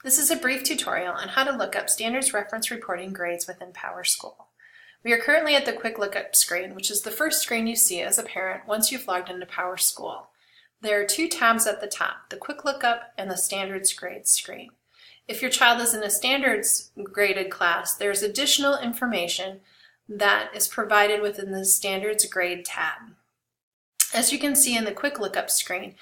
This is a brief tutorial on how to look up standards reference reporting grades within PowerSchool. We are currently at the Quick Lookup screen, which is the first screen you see as a parent once you've logged into PowerSchool. There are two tabs at the top, the Quick Lookup and the Standards Grades screen. If your child is in a standards graded class, there's additional information that is provided within the Standards Grade tab. As you can see in the Quick Lookup screen,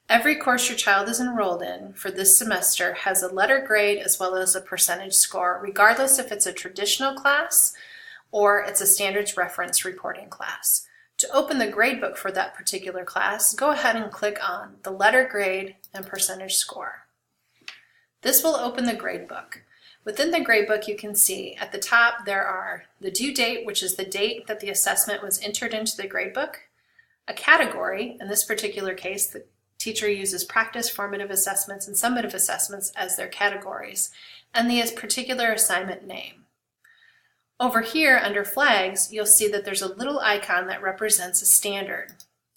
every course your child is enrolled in for this semester has a letter grade as well as a percentage score, regardless if it's a traditional class or it's a standards reference reporting class. To open the gradebook for that particular class, go ahead and click on the letter grade and percentage score. This will open the gradebook. Within the gradebook, you can see at the top there are the due date, which is the date that the assessment was entered into the gradebook, a category, in this particular case, the teacher uses practice, formative assessments, and summative assessments as their categories, and the particular assignment name. Over here under flags, you'll see that there's a little icon that represents a standard.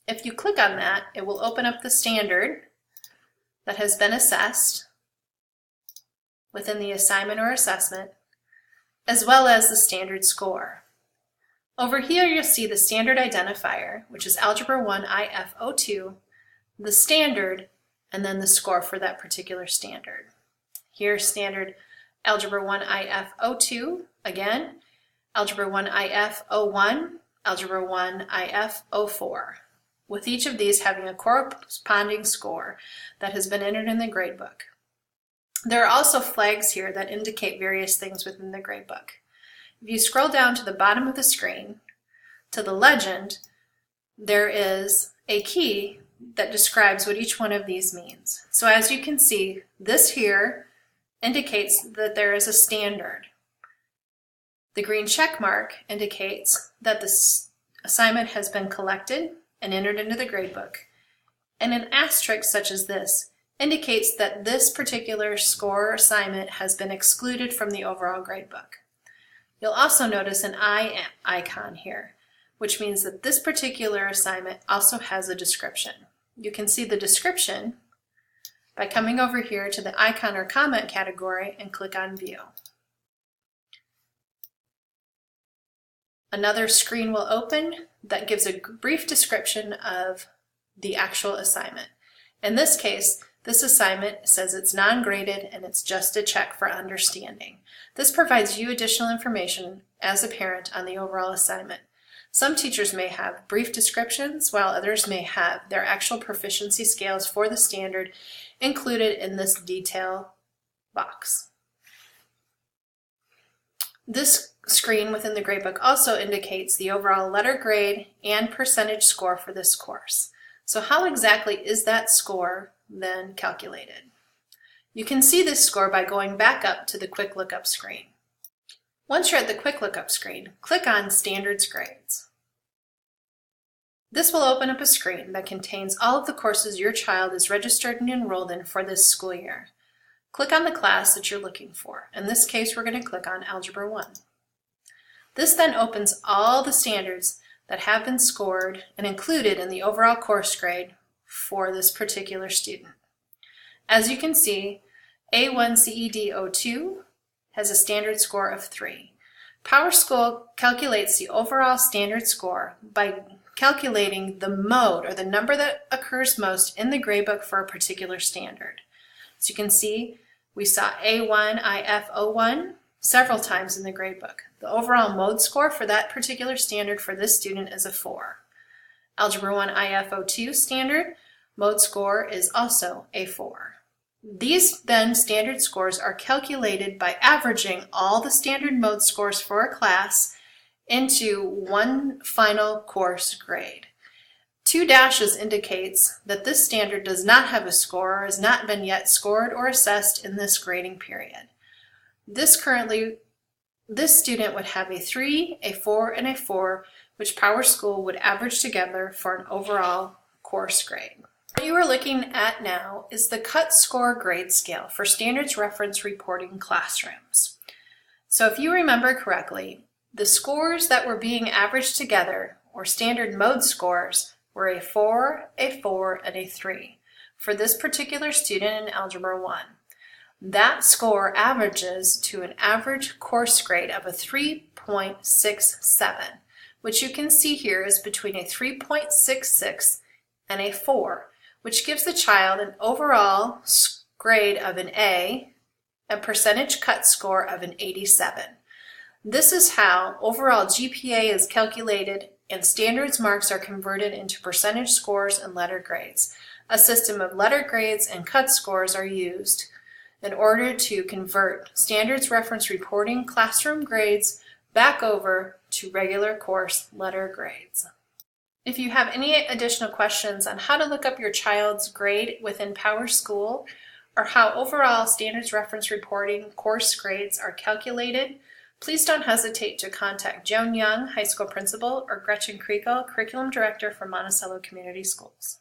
If you click on that, it will open up the standard that has been assessed within the assignment or assessment, as well as the standard score. Over here, you'll see the standard identifier, which is Algebra 1 IF02, the standard, and then the score for that particular standard. Here's standard Algebra 1 IF02, again, Algebra 1 IF01, Algebra 1 IF04, with each of these having a corresponding score that has been entered in the gradebook. There are also flags here that indicate various things within the gradebook. If you scroll down to the bottom of the screen, to the legend, there is a key that describes what each one of these means. So as you can see, this here indicates that there is a standard. The green check mark indicates that this assignment has been collected and entered into the gradebook. And an asterisk such as this indicates that this particular score or assignment has been excluded from the overall gradebook. You'll also notice an I icon here, which means that this particular assignment also has a description. You can see the description by coming over here to the icon or comment category and click on View. Another screen will open that gives a brief description of the actual assignment. In this case, this assignment says it's non-graded and it's just a check for understanding. This provides you additional information as a parent on the overall assignment. Some teachers may have brief descriptions, while others may have their actual proficiency scales for the standard included in this detail box. This screen within the gradebook also indicates the overall letter grade and percentage score for this course. So how exactly is that score then calculated? You can see this score by going back up to the Quick Lookup screen. Once you're at the Quick Lookup screen, click on Standards Grades. This will open up a screen that contains all of the courses your child is registered and enrolled in for this school year. Click on the class that you're looking for. In this case, we're going to click on Algebra 1. This then opens all the standards that have been scored and included in the overall course grade for this particular student. As you can see, A1CED02 has a standard score of 3. PowerSchool calculates the overall standard score by calculating the mode or the number that occurs most in the gradebook for a particular standard. As you can see, we saw A1IF01 several times in the gradebook. The overall mode score for that particular standard for this student is a 4. Algebra 1 IF02 standard, mode score is also a 4. These then standard scores are calculated by averaging all the standard mode scores for a class into one final course grade. 2 dashes indicates that this standard does not have a score or has not been yet scored or assessed in this grading period. This student would have a 3, a 4, and a 4, which PowerSchool would average together for an overall course grade. What you are looking at now is the cut score grade scale for standards reference reporting classrooms. So if you remember correctly, the scores that were being averaged together, or standard mode scores, were a 4, and a 3 for this particular student in Algebra 1. That score averages to an average course grade of a 3.67, which you can see here is between a 3.66 and a 4, which gives the child an overall grade of an A and percentage cut score of an 87. This is how overall GPA is calculated and standards marks are converted into percentage scores and letter grades. A system of letter grades and cut scores are used in order to convert standards reference reporting classroom grades back over to regular course letter grades. If you have any additional questions on how to look up your child's grade within PowerSchool or how overall standards reference reporting course grades are calculated, please don't hesitate to contact Joan Young, High School Principal, or Gretchen Kriegel, Curriculum Director for Monticello Community Schools.